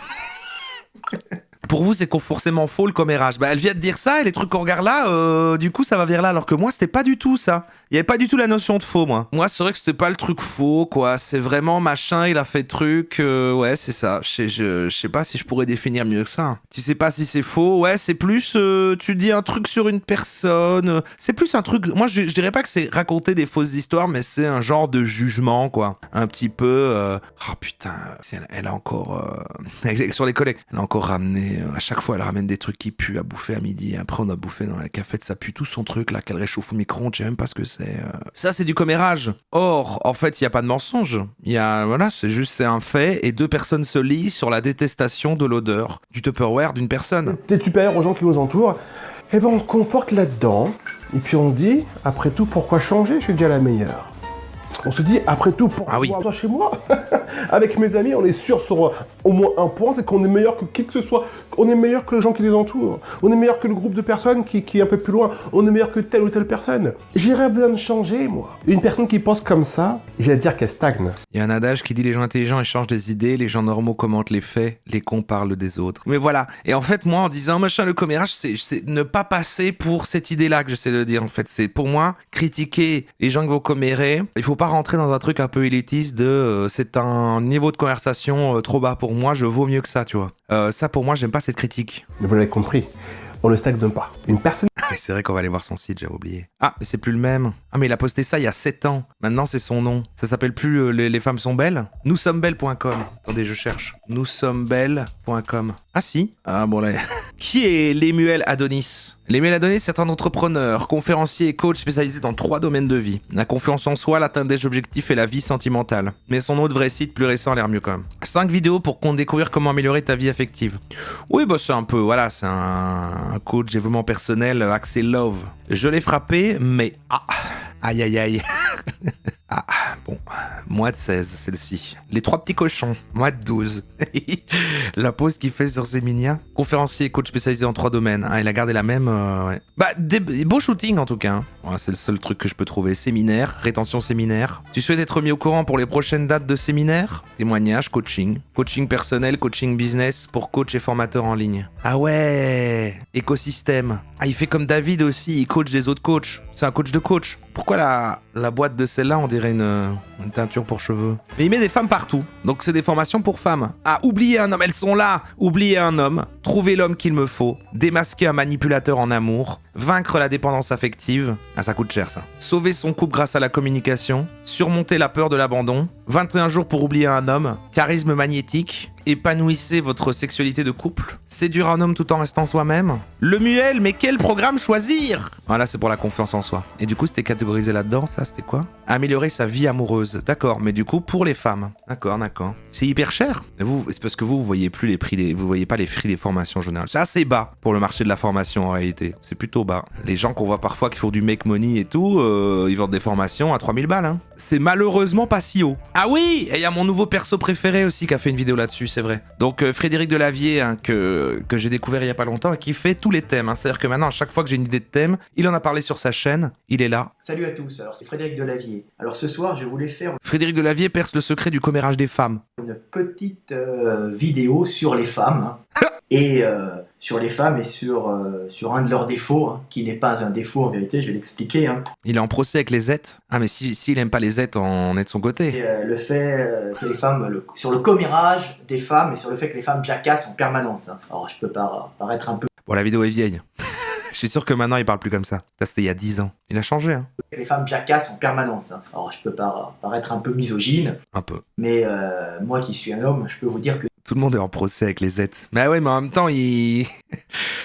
Pour vous, c'est forcément faux le commérage. Bah, elle vient de dire ça et les trucs qu'on regarde là, du coup, ça va vers là. Alors que moi, c'était pas du tout ça. Il y avait pas du tout la notion de faux, moi. Moi, c'est vrai que c'était pas le truc faux, quoi. C'est vraiment machin, il a fait truc. Ouais, c'est ça. Je sais pas si je pourrais définir mieux que ça. Tu sais pas si c'est faux. Ouais, c'est plus. Tu dis un truc sur une personne. C'est plus un truc. Moi, je dirais pas que c'est raconter des fausses histoires, mais c'est un genre de jugement, quoi. Un petit peu. Oh putain, elle a encore. Sur les collègues, elle a encore ramené. À chaque fois, elle ramène des trucs qui puent à bouffer à midi. Après, on a bouffé dans la cafette, ça pue tout son truc là qu'elle réchauffe au micro-ondes. Je sais même pas ce que c'est. Ça, c'est du commérage. Or, en fait, il y a pas de mensonge. Voilà, c'est un fait et deux personnes se lient sur la détestation de l'odeur du Tupperware d'une personne. T'es supérieur aux gens qui nous entourent. Et ben on se conforte là-dedans. Et puis on se dit, après tout, pourquoi changer? Je suis déjà la meilleure. On se dit, après tout, pourquoi toi chez moi? Avec mes amis, on est sûr sur au moins un point, c'est qu'on est meilleur que qui que ce soit. On est meilleur que les gens qui les entourent. On est meilleur que le groupe de personnes qui est un peu plus loin. On est meilleur que telle ou telle personne. J'irais besoin de changer, moi. Une personne qui pense comme ça, j'allais dire qu'elle stagne. Il y a un adage qui dit les gens intelligents échangent des idées, les gens normaux commentent les faits, les cons parlent des autres. Mais voilà. Et en fait, moi, en disant machin le commérage, c'est ne pas passer pour cette idée-là que j'essaie de dire. En fait, c'est pour moi critiquer les gens qui vont commérer. Il faut pas rentrer dans un truc un peu élitiste de c'est un niveau de conversation trop bas pour moi, je vaux mieux que ça, tu vois. Ça, pour moi, j'aime pas cette critique. Mais vous l'avez compris, on ne stagne pas. Une personne... C'est vrai qu'on va aller voir son site, j'avais oublié. Ah, mais c'est plus le même. Ah, mais il a posté ça il y a 7 ans. Maintenant, c'est son nom. Ça s'appelle plus les femmes sont belles. Noussommesbelles.com. Attendez, je cherche. Noussommesbelles.com. Ah si. Ah bon là. Qui est Lemuel Adonis? Lemuel Adonis, c'est un entrepreneur, conférencier et coach spécialisé dans 3 domaines de vie. La confiance en soi, l'atteinte des objectifs et la vie sentimentale. Mais son autre vrai site plus récent a l'air mieux quand même. 5 vidéos pour qu'on découvre comment améliorer ta vie affective. Oui, bah c'est un peu, voilà, c'est un coach développement personnel axé love. Je l'ai frappé, mais... Ah, aïe aïe aïe. Ah, bon, moi de 16, celle-ci. Les 3 petits cochons, moi de 12. La pause qu'il fait sur Séminia. Conférencier et coach spécialisé dans 3 domaines. Ah, il a gardé la même... ouais. Bah, beau shooting en tout cas. Hein. Voilà, c'est le seul truc que je peux trouver. Séminaire, rétention séminaire. Tu souhaites être mis au courant pour les prochaines dates de séminaire? Témoignage, coaching. Coaching personnel, coaching business pour coach et formateur en ligne. Ah ouais, écosystème. Ah, il fait comme David aussi, il coach des autres coachs. C'est un coach de coach. Pourquoi la boîte de celle-là, on dirait une teinture pour cheveux? Mais il met des femmes partout. Donc c'est des formations pour femmes. Ah, oubliez un homme, elles sont là. Oubliez un homme. Trouver l'homme qu'il me faut. Démasquer un manipulateur en amour. Vaincre la dépendance affective. Ah, ça coûte cher ça. Sauver son couple grâce à la communication. Surmonter la peur de l'abandon. 21 jours pour oublier un homme. Charisme magnétique. Épanouissez votre sexualité de couple. Séduire un homme tout en restant soi-même. Lemuel, mais quel programme choisir? Voilà, c'est pour la confiance en soi. Et du coup, c'était catégorisé là-dedans, ça, c'était quoi? Améliorer sa vie amoureuse. D'accord, mais du coup, pour les femmes. D'accord. C'est hyper cher. C'est parce que vous voyez plus les prix vous voyez pas les prix des formations générales. C'est assez bas pour le marché de la formation en réalité. C'est plutôt bas. Les gens qu'on voit parfois qui font du make money et tout, ils vendent des formations à 3000 balles, hein. C'est malheureusement pas si haut. Ah oui! Et il y a mon nouveau perso préféré aussi qui a fait une vidéo là-dessus, c'est vrai. Donc Frédéric Delavier, hein, que j'ai découvert il y a pas longtemps et qui fait tous les thèmes. Hein. C'est-à-dire que maintenant, à chaque fois que j'ai une idée de thème, il en a parlé sur sa chaîne, il est là. Salut à tous, alors c'est Frédéric Delavier. Alors ce soir, je voulais faire Frédéric Delavier perce le secret du commérage des femmes. une petite vidéo sur les femmes. Et sur les femmes et sur un de leurs défauts, hein, qui n'est pas un défaut en vérité, je vais l'expliquer. Hein. Il est en procès avec les Zètes. Ah mais s'il aime pas les Zètes, on est de son côté. Et, le fait que les femmes, sur le commérage des femmes et sur le fait que les femmes jacassent en permanence. Hein. Alors je peux paraître un peu... Bon, la vidéo est vieille. Je suis sûr que maintenant, il parle plus comme ça. Ça, c'était il y a 10 ans. Il a changé, hein. Les femmes jacassent en permanence. Hein. Alors, je peux paraître un peu misogyne, Un peu. mais moi qui suis un homme, je peux vous dire que Tout le monde est en procès avec les Z. Mais ouais, mais en même temps,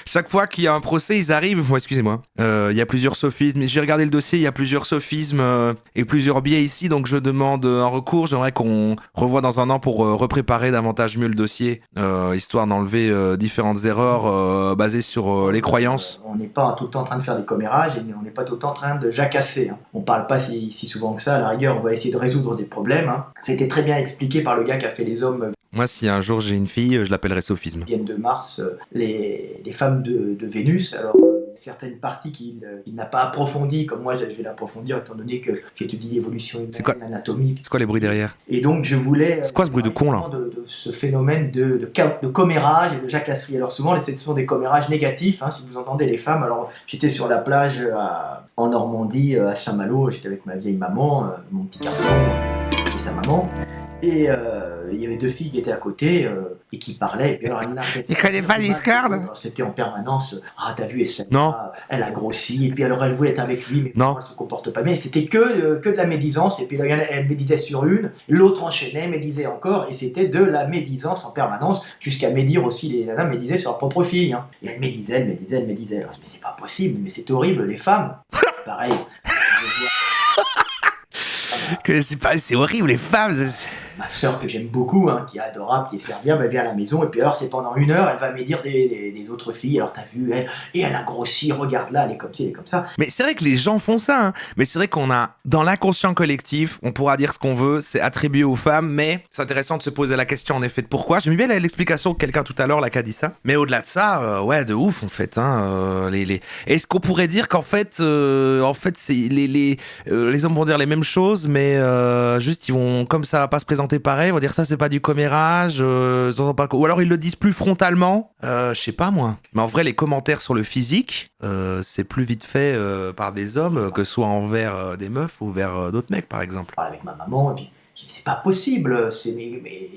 chaque fois qu'il y a un procès, ils arrivent. Bon, excusez-moi. Il y a plusieurs sophismes. J'ai regardé le dossier, il y a plusieurs sophismes et plusieurs biais ici. Donc je demande un recours. J'aimerais qu'on revoie dans un an pour repréparer davantage mieux le dossier, histoire d'enlever différentes erreurs basées sur les croyances. on n'est pas tout le temps en train de faire des commérages et on n'est pas tout le temps en train de jacasser. Hein. On parle pas si souvent que ça. À la rigueur, on va essayer de résoudre des problèmes. Hein. C'était très bien expliqué par le gars qui a fait les hommes. Moi, si un jour j'ai une fille, je l'appellerai sophisme. Viennent de Mars, les femmes de Vénus. Alors, certaines parties qu'il n'a pas approfondies, comme moi je vais l'approfondir, étant donné que j'étudie l'évolution humaine, l'anatomie. C'est quoi les bruits derrière? Et donc, je voulais. C'est quoi ce bruit de con, là? De ce phénomène de commérage et de jacasserie. Alors, souvent, ce sont des commérages négatifs, hein, si vous entendez les femmes. Alors, j'étais sur la plage en Normandie, à Saint-Malo, j'étais avec ma vieille maman, mon petit garçon et sa maman. Et il y avait deux filles qui étaient à côté et qui parlaient. Et puis alors, Tu connais pas Discord? C'était en permanence. Ah, t'as vu, Non. Elle a grossi. Et puis alors, elle voulait être avec lui, mais Non. elle se comporte pas bien. C'était que de la médisance. Et puis elle médisait sur une, l'autre enchaînait, médisait encore. Et c'était de la médisance en permanence, jusqu'à médire aussi. Les nanas médisaient sur leur propre fille. Hein. Et elle médisait. Alors, je dis, mais c'est pas possible, mais c'est horrible, les femmes. Pareil. C'est horrible, les femmes. Ma sœur que j'aime beaucoup, hein, qui est adorable, qui est serviable, elle vient à la maison et puis alors c'est pendant 1 heure, elle va médire des autres filles. Alors t'as vu, elle a grossi, regarde là, elle est comme ci, elle est comme ça. Mais c'est vrai que les gens font ça, hein. Mais c'est vrai qu'on a, dans l'inconscient collectif, on pourra dire ce qu'on veut, c'est attribué aux femmes, mais c'est intéressant de se poser la question en effet de pourquoi. J'aime bien l'explication de quelqu'un tout à l'heure là qui a dit ça. Mais au-delà de ça, ouais, de ouf en fait. Hein, Est-ce qu'on pourrait dire qu'en fait, c'est les hommes vont dire les mêmes choses, mais juste ils vont, comme ça va pas se présenter pareil, ils vont dire ça c'est pas du commérage, ou alors ils le disent plus frontalement, je sais pas moi. Mais en vrai les commentaires sur le physique, c'est plus vite fait par des hommes que ce soit envers des meufs ou vers d'autres mecs par exemple. Je parle avec ma maman et puis je dis, c'est pas possible, mais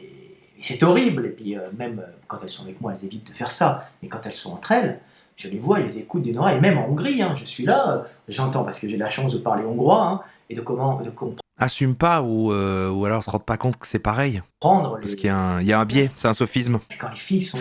c'est horrible. Et puis même quand elles sont avec moi, elles évitent de faire ça. Mais quand elles sont entre elles, je les vois, elles les écoutent d'une oreille. Même en Hongrie, hein, je suis là, j'entends parce que j'ai la chance de parler hongrois hein, et de comprendre. Assume pas ou alors se rendent pas compte que c'est pareil. Parce qu'il y a un biais, c'est un sophisme. Et quand les filles sont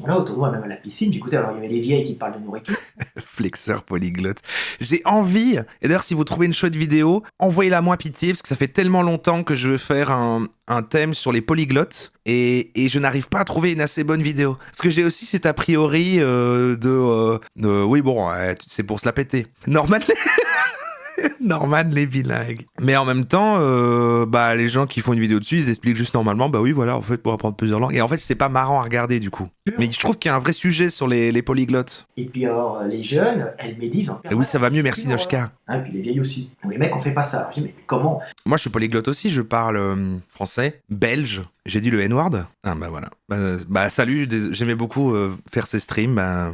là autour de moi, même à la piscine, j'écoutais, alors il y avait les vieilles qui parlent de nourriture. Flexeur polyglotte. J'ai envie, et d'ailleurs si vous trouvez une chouette vidéo, envoyez-la moi pitié, parce que ça fait tellement longtemps que je veux faire un thème sur les polyglottes, et je n'arrive pas à trouver une assez bonne vidéo. Parce que j'ai aussi cet a priori oui bon, c'est pour se la péter. Norman les bilingues. Mais en même temps, les gens qui font une vidéo dessus, ils expliquent juste normalement, bah oui, voilà, en fait, pour apprendre plusieurs langues. Et en fait, c'est pas marrant à regarder du coup. Mais je trouve qu'il y a un vrai sujet sur les polyglottes. Et puis alors, les jeunes, elles médisent en permanence. Et oui, ça va mieux, merci Noshka. Hein, puis les vieilles aussi. Donc, les mecs, on fait pas ça. Alors, je dis, mais comment? Moi, je suis polyglotte aussi, je parle français, belge. J'ai dit le N-word. Ah bah voilà. Salut, j'aimais beaucoup faire ces streams.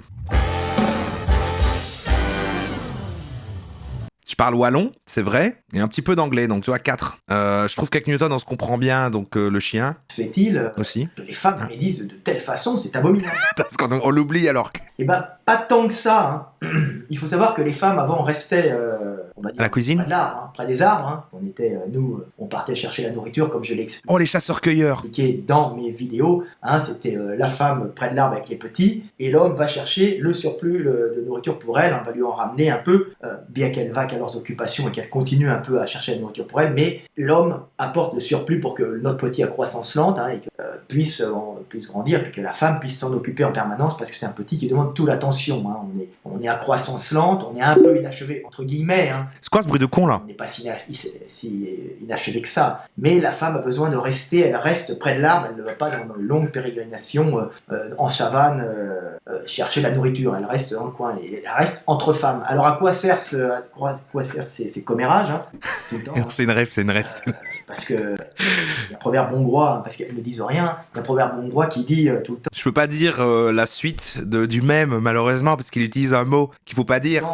Je parle wallon, c'est vrai, et un petit peu d'anglais, donc tu vois, 4. Je trouve qu'avec Newton, on se comprend bien, donc le chien fait-il aussi. Que les femmes médisent de telle façon, c'est abominable. Parce qu'on l'oublie alors. Eh ben, pas tant que ça. Hein. Il faut savoir que les femmes, avant, restaient on va dire, à la cuisine, près de l'arbre, hein, près des arbres. Hein. On était, on partait chercher la nourriture, comme je l'ai expliqué. Oh, les chasseurs-cueilleurs. Dans mes vidéos, hein, c'était la femme près de l'arbre avec les petits, et l'homme va chercher le surplus de nourriture pour elle, on va lui en ramener un peu, bien qu'elle vaque à leurs occupations et qu'elle continue un peu à chercher la nourriture pour elle, mais l'homme apporte le surplus pour que notre petit à croissance lente hein, et puisse grandir, et que la femme puisse s'en occuper en permanence, parce que c'est un petit qui demande toute l'attention. Hein. On est à croissance lente, on est un peu inachevé, entre guillemets. Hein. C'est quoi ce bruit de con là? On n'est pas si inachevé que ça. Mais la femme a besoin de rester, elle reste près de l'arbre, elle ne va pas dans une longue pérégrination en savane chercher la nourriture, elle reste dans le coin, elle reste entre femmes. Alors à quoi servent ces commérages hein, tout le temps, hein. C'est une rêve. Parce que il y a un proverbe hongrois, hein, parce qu'elles ne disent rien, il y a un proverbe hongrois qui dit tout le temps. Je peux pas dire la suite du même, malheureusement, parce qu'il utilise un mot qu'il faut pas dire.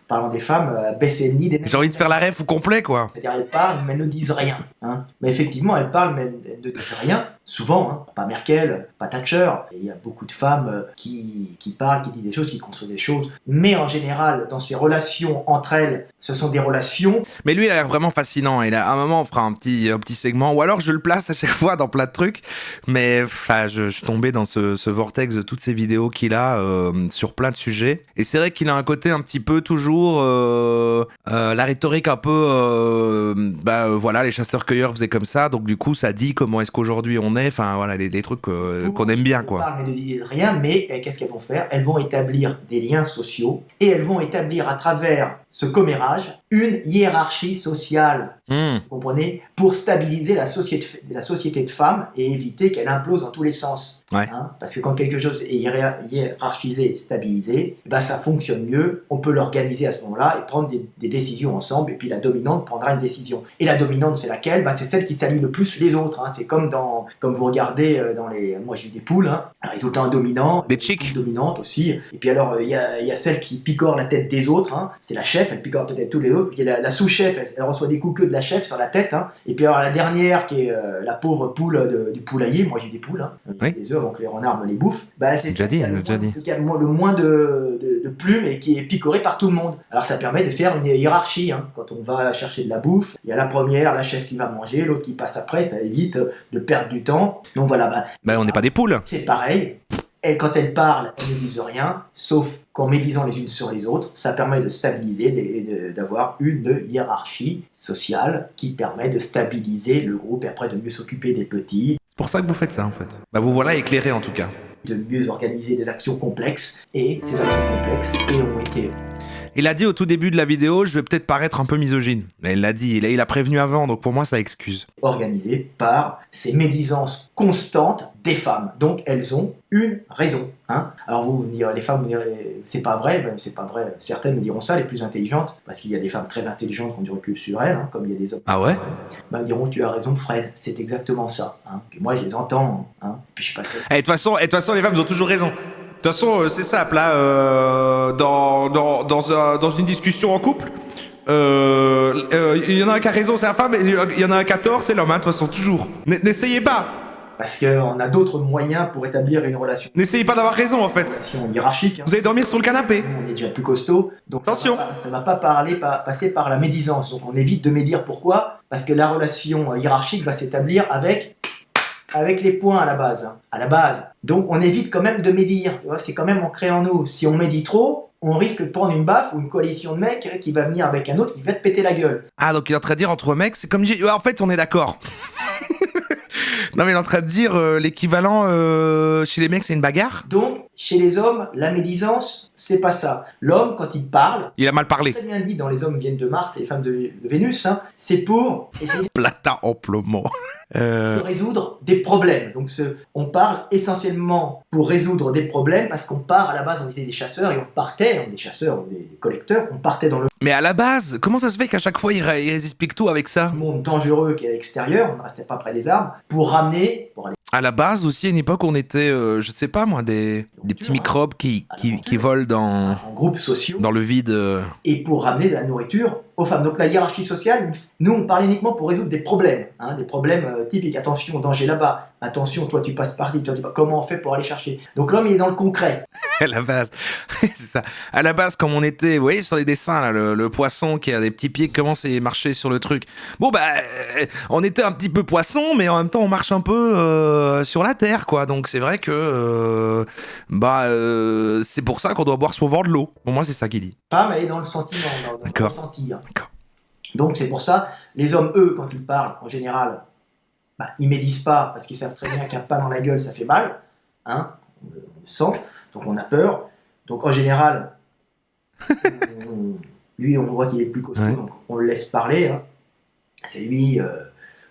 Parlant des femmes, Besséni. J'ai envie de faire la rêve au complet, quoi. C'est-à-dire elles parlent, mais elles ne disent rien. Hein. Mais effectivement, elles parlent, mais elles ne disent rien. souvent, hein, pas Merkel, pas Thatcher. Et il y a beaucoup de femmes qui parlent, qui disent des choses, qui construisent des choses. Mais en général, dans ces relations entre elles, ce sont des relations. Mais lui, il a l'air vraiment fascinant. Il a, à un moment, on fera un petit segment. Ou alors, je le place à chaque fois dans plein de trucs. Mais enfin, je suis tombé dans ce vortex de toutes ces vidéos qu'il a sur plein de sujets. Et c'est vrai qu'il a un côté un petit peu toujours... la rhétorique un peu... voilà, les chasseurs-cueilleurs faisaient comme ça. Donc, du coup, ça dit comment est-ce qu'aujourd'hui on est. Enfin, voilà, les trucs qu'on aime bien, quoi. On parle mais de rien, mais qu'est-ce qu'elles vont faire? Elles vont établir des liens sociaux et elles vont établir à travers ce commérage une hiérarchie sociale, vous comprenez, pour stabiliser la société de femmes et éviter qu'elle implose dans tous les sens. Ouais. Hein, parce que quand quelque chose est hiérarchisé, stabilisé, ça fonctionne mieux, on peut l'organiser à ce moment-là et prendre des décisions ensemble, et puis la dominante prendra une décision. Et la dominante, c'est laquelle? C'est celle qui s'allie le plus les autres. Hein. C'est comme vous regardez dans les... Moi, j'ai eu des poules, hein. Alors, il y a tout le temps un dominant, des chicks dominantes aussi, et puis alors, il y a celle qui picore la tête des autres, hein. C'est la chef, elle picore peut-être tous les autres, puis il y a la sous-chef, elle reçoit des coups que de la chef sur la tête, hein. Et puis alors la dernière qui est la pauvre poule du poulailler, moi j'ai eu des poules, hein. Oui. Des œufs avant que les renards me les bouffent, c'est déjà dit, qui a le moins de plumes et qui est picorée par tout le monde. Alors ça permet de faire une hiérarchie, hein. Quand on va chercher de la bouffe, il y a la première, la chef qui va manger, l'autre qui passe après, ça évite de perdre du temps. Donc voilà, on n'est pas des poules. c'est pareil. Quand elles parlent, elles ne disent rien, sauf qu'en médisant les unes sur les autres, ça permet de stabiliser et d'avoir une hiérarchie sociale qui permet de stabiliser le groupe et après de mieux s'occuper des petits. C'est pour ça que vous faites ça, en fait. Vous voilà éclairé, en tout cas. De mieux organiser des actions complexes, et ces actions complexes ont été... Il a dit au tout début de la vidéo, je vais peut-être paraître un peu misogyne. Mais il l'a dit, il a prévenu avant, donc pour moi ça excuse. Organisées par ces médisances constantes des femmes. Donc elles ont une raison. Hein. Alors vous me direz, les femmes, vous me direz, c'est pas vrai, c'est pas vrai. Certaines me diront ça, les plus intelligentes, parce qu'il y a des femmes très intelligentes qui ont du recul sur elles, hein, comme il y a des hommes. Ah ouais? Me diront, tu as raison Fred, c'est exactement ça. Hein. Puis moi je les entends, hein. Puis je suis pas le seul. De toute façon, les femmes ont toujours raison. De toute façon, c'est simple, là, dans une discussion en couple, il y en a un qui a raison, c'est la femme, et il y en a un qui a tort, c'est l'homme, hein, de toute façon, toujours. N'essayez pas. Parce qu'on a d'autres moyens pour établir une relation. N'essayez pas d'avoir raison, en fait. Une relation hiérarchique. Hein. Vous allez dormir sur le canapé. On est déjà plus costaud, donc attention. Ça va pas passer par la médisance. Donc on évite de médire. Pourquoi? Parce que la relation hiérarchique va s'établir avec les points à la base. Hein. À la base. Donc on évite quand même de médire. Tu vois, c'est quand même ancré en nous. Si on médit trop, on risque de prendre une baffe ou une coalition de mecs qui va venir avec un autre qui va te péter la gueule. Ah, donc il est en train de dire entre mecs, c'est comme... En fait, on est d'accord. Non, mais il est en train de dire l'équivalent chez les mecs, c'est une bagarre. Donc, chez les hommes, la médisance, c'est pas ça. L'homme, quand il parle... Il a mal parlé. Très bien dit, dans les hommes viennent de Mars et les femmes de Vénus, hein, c'est pour essayer Plata en plomo. de résoudre des problèmes. Donc, on parle essentiellement pour résoudre des problèmes parce qu'on part, à la base, on était des chasseurs et on partait, des chasseurs, des collecteurs, on partait dans le Mais à la base, comment ça se fait qu'à chaque fois, ils expliquent tout avec ça? monde dangereux qui est à l'extérieur, on ne restait pas près des arbres, pour aller... À la base aussi, à une époque, on était, je sais pas moi, des petits microbes qui volent en groupes sociaux, dans le vide. Et pour ramener de la nourriture aux femmes. Donc la hiérarchie sociale, nous on parle uniquement pour résoudre des problèmes, hein, des problèmes typiques. Attention, danger là-bas. Attention, toi tu passes par là, comment on fait pour aller chercher? Donc l'homme il est dans le concret. À la base, c'est ça. À la base, comme on était, vous voyez sur les dessins, là, le poisson qui a des petits pieds qui commence à marcher sur le truc. Bon on était un petit peu poisson, mais en même temps on marche un peu sur la terre, quoi. Donc c'est vrai que c'est pour ça qu'on doit boire souvent de l'eau. Pour moi, c'est ça qu'il dit. La femme, elle est dans le sentiment, dans le ressentir. D'accord. Donc c'est pour ça, les hommes, eux, quand ils parlent, en général, ils médisent pas parce qu'ils savent très bien qu'un pas dans la gueule, ça fait mal, hein, on le sent, donc on a peur. Donc en général, lui, on voit qu'il est plus costaud, donc on le laisse parler. Hein. C'est lui,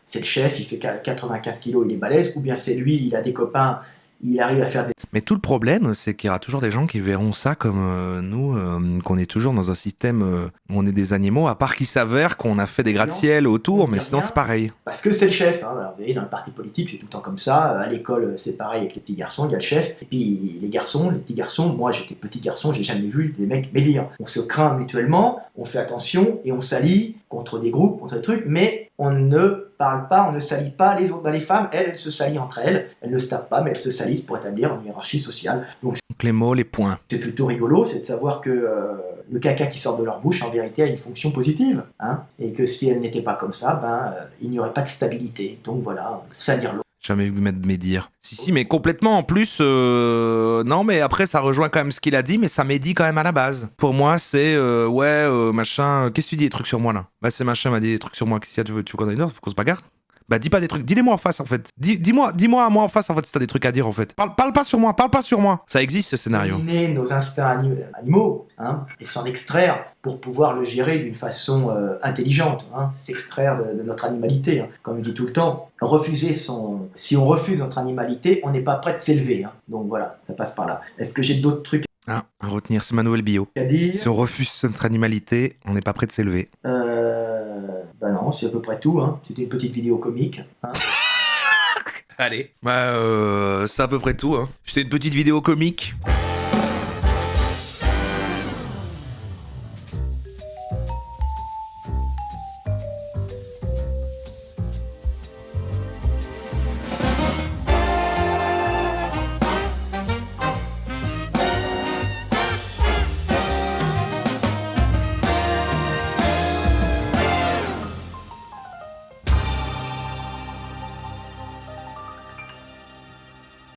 c'est le chef, il fait 95 kilos, il est balèze, ou bien c'est lui, il a des copains, il arrive à faire des... Mais tout le problème, c'est qu'il y aura toujours des gens qui verront ça comme nous, qu'on est toujours dans un système où on est des animaux, à part qu'il s'avère qu'on a fait des gratte-ciel autour, mais sinon c'est pareil. Parce que c'est le chef. Hein. Alors, vous voyez, dans le parti politique, c'est tout le temps comme ça. À l'école, c'est pareil avec les petits garçons, il y a le chef. Et puis les petits garçons, moi j'étais petit garçon, j'ai jamais vu des mecs médire. On se craint mutuellement, on fait attention et on s'allie contre des groupes, contre des trucs, mais on ne parle pas, on ne salit pas les autres. Ben, les femmes, elles se salient entre elles. Elles ne se tapent pas, mais elles se salissent pour établir une hiérarchie sociale. Donc Donc les mots, les points. c'est plutôt rigolo, c'est de savoir que le caca qui sort de leur bouche, en vérité, a une fonction positive. Hein, et que si elle n'était pas comme ça, il n'y aurait pas de stabilité. Donc voilà, salir l'autre. Jamais vu mettre médire. Si, mais complètement. En plus, non, mais après, ça rejoint quand même ce qu'il a dit, mais ça médit quand même à la base. Pour moi, c'est machin. Qu'est-ce que tu dis des trucs sur moi là? Bah, c'est machin m'a dit des trucs sur moi. Qu'est-ce qu'il y a? Tu veux qu'on aille dehors? Faut qu'on se bagarre? Bah, dis pas des trucs. Dis-les-moi en face en fait. Dis-moi à moi en face en fait si t'as des trucs à dire en fait. Parle pas sur moi, parle pas sur moi. Ça existe ce scénario. Éliminer nos instincts animaux hein, et s'en extraire pour pouvoir le gérer d'une façon intelligente, hein, s'extraire de notre animalité, hein. Comme je dis tout le temps, si on refuse notre animalité, on n'est pas prêt de s'élever. Hein. Donc voilà, ça passe par là. Est-ce que j'ai d'autres trucs Ah, à retenir, c'est ma nouvelle bio. à dire? Si on refuse notre animalité, on n'est pas prêt de s'élever. Bah non, c'est à peu près tout. Hein. C'était une petite vidéo comique. Hein. Allez. Bah, c'est à peu près tout. Hein. C'était une petite vidéo comique.